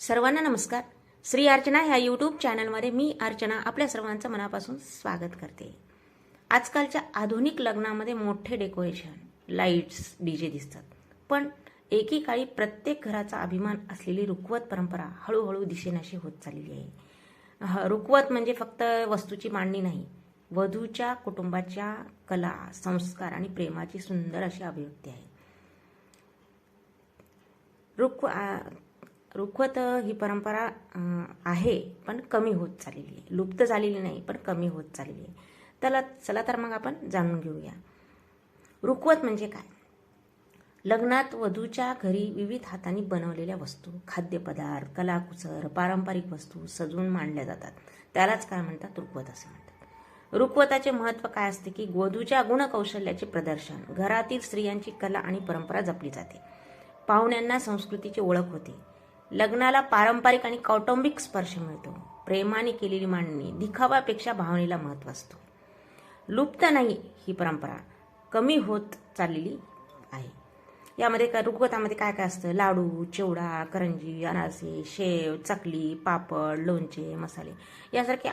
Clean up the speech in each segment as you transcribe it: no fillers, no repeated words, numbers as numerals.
सर्वांना नमस्कार. श्री अर्चना ह्या यूट्यूब चॅनलमध्ये मी अर्चना आपल्या सर्वांचं मनापासून स्वागत करते. आजकालच्या आधुनिक लग्नामध्ये मोठे डेकोरेशन, लाईट्स, डीजे दिसतात, पण एकेकाळी प्रत्येक घराचा अभिमान असलेली रुखवत परंपरा हळूहळू दिसेनाशी होत चाललेली आहे. रुखवत म्हणजे फक्त वस्तूची मांडणी नाही, वधूच्या कुटुंबाच्या कला, संस्कार आणि प्रेमाची सुंदर अशी अभिव्यक्ती आहे. रुखवत ही परंपरा आहे, पण कमी होत चाललेली आहे. लुप्त झालेली नाही, पण कमी होत चाललेली आहे. चला तर मग आपण जाणून घेऊया. रुखवत म्हणजे काय? लग्नात वधूच्या घरी विविध हातांनी बनवलेल्या वस्तू, खाद्यपदार्थ, कलाकुसर, पारंपरिक वस्तू सजवून मांडल्या जातात. त्यालाच काय म्हणतात? रुखवत असे म्हणतात. रुखवताचे महत्त्व काय असते की वधूच्या गुणकौशल्याचे प्रदर्शन, घरातील स्त्रियांची कला आणि परंपरा जपली जाते. पाहुण्यांना संस्कृतीची ओळख होते. लग्नाला पारंपरिक आणि कौटुंबिक स्पर्श मिळतो. प्रेमाने केलेली मांडणी दिखाव्यापेक्षा भावनेला महत्त्व असतो. लुप्त नाही ही परंपरा, कमी होत चाललेली आहे. यामध्ये रुखवतामध्ये काय काय असतं? लाडू, चिवडा, करंजी, अनारसे, शेव, चकली, पापड, लोणचे, मसाले यासारखे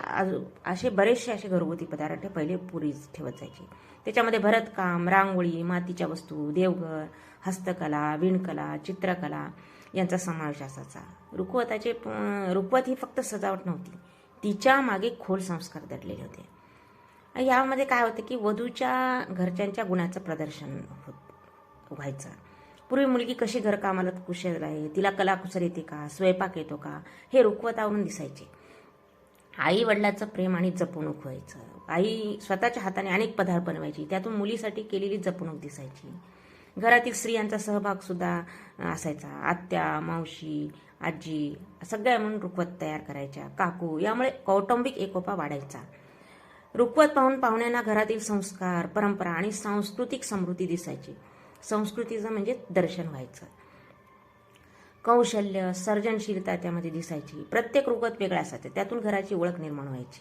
असे बरेचसे असे घरगुती पदार्थ पहिले पूर्वी ठेवत जायचे. त्याच्यामध्ये भरतकाम, रांगोळी, मातीच्या वस्तू, देवघर, हस्तकला, विणकला, चित्रकला यांचा समावेश असायचा. रुखवत ही फक्त सजावट नव्हती, तिच्या मागे खोल संस्कार दडलेले होते. यामध्ये काय होतं की वधूच्या घरच्यांच्या गुणाचं प्रदर्शन व्हायचं. पूर्वी मुलगी कशी घरकामाला कुशल आहे, तिला कलाकुसर येते का, स्वयंपाक येतो का, हे रुखवतावरून दिसायचे. आई वडिलाचं प्रेम आणि जपणूक व्हायचं. आई स्वतःच्या हाताने अनेक पदार्थ बनवायची, त्यातून मुलीसाठी केलेली जपणूक दिसायची. घरातील स्त्रियांचा सहभाग सुद्धा असायचा. आत्या, मावशी, आजी सगळ्या म्हणून रुखवत तयार करायच्या, काकू. यामुळे कौटुंबिक एकोपा वाढायचा. रुखवत पाहून पाहुण्यांना घरातील संस्कार, परंपरा आणि सांस्कृतिक समृद्धी दिसायची. संस्कृतीचं म्हणजे दर्शन व्हायचं. कौशल्य, सर्जनशीलता त्यामध्ये दिसायची. प्रत्येक रुखवत वेगळा असायचं, त्यातून घराची ओळख निर्माण व्हायची.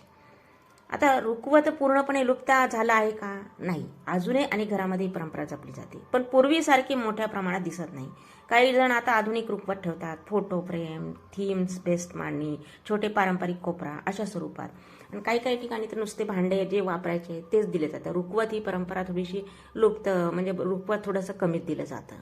आता रुखवत पूर्णपणे लुप्त झाला आहे का? नाही, अजूनही अनेक घरामध्ये ही परंपरा जपली जाते, पण पूर्वीसारखी मोठ्या प्रमाणात दिसत नाही. काही जण आता आधुनिक रुखवत ठेवतात, फोटो फ्रेम, थीम्स बेस्ड मांडणी, छोटे पारंपरिक कोपरा अशा स्वरूपात. आणि काही ठिकाणी तर नुसते भांडे जे वापरायचे तेच दिले जातं. रुखवत ही परंपरा थोडीशी लुप्त, म्हणजे रुखवत थोडंसं कमीच दिलं जातं.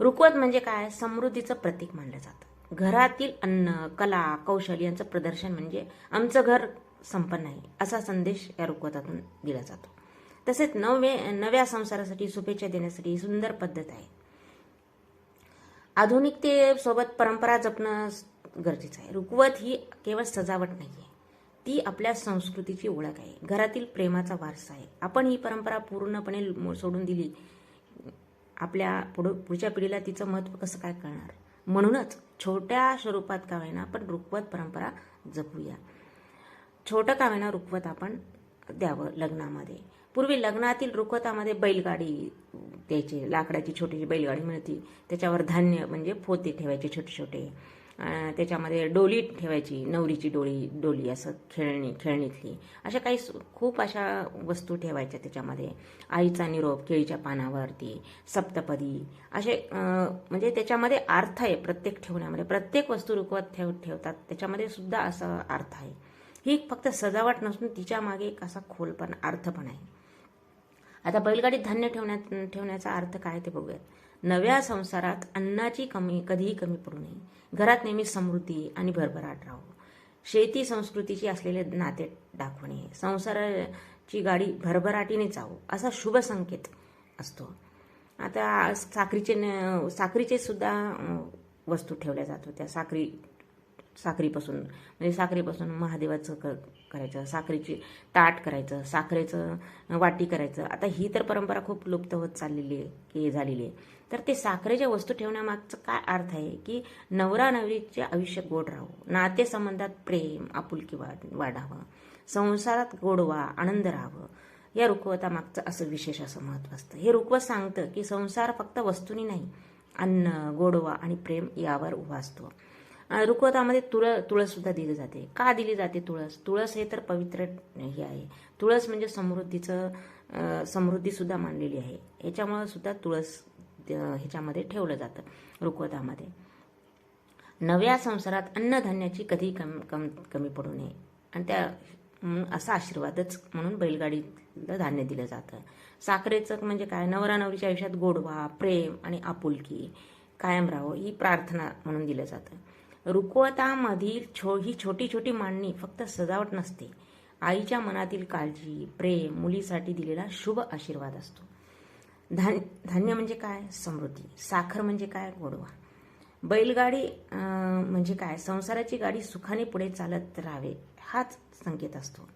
रुखवत म्हणजे काय? समृद्धीचं प्रतीक मानलं जातं. घरातील अन्न, कला, कौशल्य यांचं प्रदर्शन म्हणजे आमचं घर संपन्न आहे असा संदेश या रुखवतातून दिला जातो. तसेच नव्या संसारासाठी शुभेच्छा देण्यासाठी सुंदर पद्धत आहे. आधुनिकतेसोबत परंपरा जपणं गरजेचं आहे. रुखवत ही केवळ सजावट नाही आहे, ती आपल्या संस्कृतीची ओळख आहे, घरातील प्रेमाचा वारसा आहे. आपण ही परंपरा पूर्णपणे सोडून दिली, आपल्या पुढच्या पिढीला तिचं महत्त्व कसं काय कळणार? म्हणूनच छोट्या स्वरूपात का होईना आपण रुखवत परंपरा जपूया. छोटं का होईना रुखवत आपण द्यावं लग्नामध्ये. पूर्वी लग्नातील रुखवतामध्ये बैलगाडी द्यायची, लाकडाची छोटीशी बैलगाडी मिळती, त्याच्यावर धान्य म्हणजे पोते ठेवायचे छोटे छोटे. त्याच्यामध्ये डोली ठेवायची, नवरीची डोली असं खेळणीतली अशा काही खूप अशा वस्तू ठेवायच्या. त्याच्यामध्ये आईचा निरोप केळीच्या पानावरती, सप्तपदी असे म्हणजे त्याच्यामध्ये अर्थ आहे. प्रत्येक ठेवण्यामध्ये प्रत्येक वस्तू रुखवत ठेवतात, त्याच्यामध्ये सुद्धा असा अर्थ आहे. ही फक्त सजावट नसून तिच्या मागे एक असा खोलपण अर्थ पण आहे. आता बैलगाडीत धान्य ठेवण्याचा अर्थ काय ते बघूयात. नव्या संसारात अन्नाची कधीही कमी पडू नये, घरात नेहमी समृद्धी आणि भरभराट राहू, शेती संस्कृतीची असलेले नाते दाखवणे, संसाराची गाडी भरभराटीने जाऊ असा शुभ संकेत असतो. आता साखरीचे सुद्धा वस्तू ठेवल्या जातो. त्या साखरेपासून महादेवाचं करायचं, साखरेची ताट करायचं, साखरेचं वाटी करायचं. आता ही तर परंपरा खूप लुप्त होत झालेली आहे. तर ते साखरेच्या वस्तू ठेवण्यामागचं काय अर्थ आहे की नवरा नवरीचे आयुष्य गोड राहावं, नातेसंबंधात प्रेम आपुलकी वाढावं, संसारात गोडवा आनंद राहावं. या रुखवतामागचं असं विशेष असं महत्त्व असतं. हे रुखवत सांगतं की संसार फक्त वस्तूंनी नाही, अन्न, गोडवा आणि प्रेम यावर उभा असतो. रुखवतामध्ये तुळस सुद्धा दिली जाते. का दिली जाते तुळस हे तर पवित्र हे आहे. तुळस म्हणजे समृद्धी सुद्धा मानलेली आहे. याच्यामुळे सुद्धा तुळस ह्याच्यामध्ये ठेवलं जातं रुखवतामध्ये. नव्या संसारात अन्नधान्याची कधी कमी पडू नये आणि त्या असा आशीर्वादच म्हणून बैलगाडीला धान्य दिलं जातं. साखरेचं म्हणजे काय, नवरा नवरीच्या आयुष्यात गोडवा, प्रेम आणि आपुलकी कायम राहावं ही प्रार्थना म्हणून दिलं जातं. रुखवतामधील ही छोटी छोटी मांडणी फक्त सजावट नसते, आईच्या मनातील काळजी, प्रेम, मुलीसाठी दिलेला शुभ आशीर्वाद असतो. धान्य म्हणजे काय, समृद्धी. साखर म्हणजे काय, गोडवा. बैलगाडी म्हणजे काय, संसाराची गाडी सुखाने पुढे चालत राहावे हाच संकेत असतो.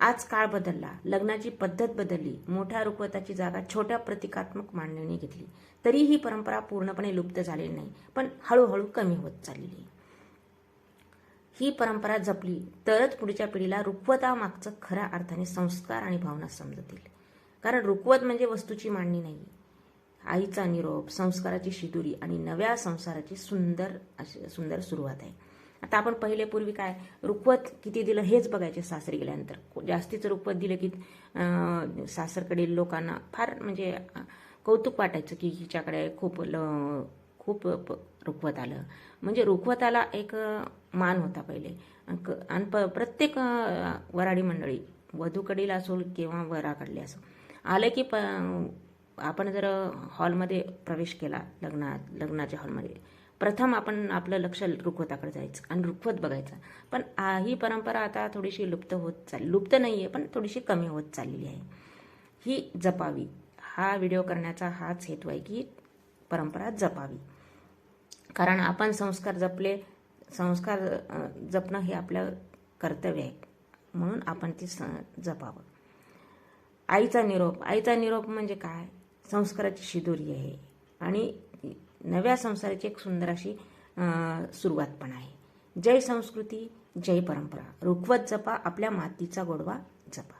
आज काळ बदलला, लग्नाची पद्धत बदलली, मोठ्या रुखवताची जागा छोट्या प्रतिकात्मक मांडणीने घेतली, तरी ही परंपरा पूर्णपणे लुप्त झालेली नाही, पण हळूहळू कमी होत चाललेली. ही परंपरा जपली तरच पुढच्या पिढीला रुखवतामागचं खऱ्या अर्थाने संस्कार आणि भावना समजतील. कारण रुखवत म्हणजे वस्तूची मांडणी नाही, आईचा निरोप, संस्काराची शिदुरी आणि नव्या संसाराची सुंदर सुरुवात आहे. आता आपण पूर्वी काय, रुखवत किती दिलं हेच बघायचे सासरी गेल्यानंतर. जास्तीचं रुखवत दिलं की सासरकडील लोकांना फार म्हणजे कौतुक वाटायचं की हिच्याकडे खूप रुखवत आलं. म्हणजे रुखवताला एक मान होता पहिले. आणि प्रत्येक वराडी मंडळी, वधूकडील असो किंवा वराकडली असो, आलं की आपण जर हॉलमध्ये प्रवेश केला, लग्नाच्या हॉलमध्ये, प्रथम आपण आपलं लक्ष रुखवताकडे जायचं आणि रुखवत बघायचं. पण ही परंपरा आता थोडीशी लुप्त नाही आहे, पण थोडीशी कमी होत चाललेली आहे. ही जपावी. हा व्हिडिओ करण्याचा हाच हेतू आहे की परंपरा जपावी. कारण आपण संस्कार जपणं हे आपलं कर्तव्य आहे, म्हणून आपण ती जपावं. आईचा निरोप म्हणजे काय, संस्काराची शिदोरी आहे आणि नव्या संसाराची एक सुंदर अशी सुरुवात पण आहे. जय संस्कृती, जय परंपरा. रुखवत जपा, आपल्या मातीचा गोडवा जपा.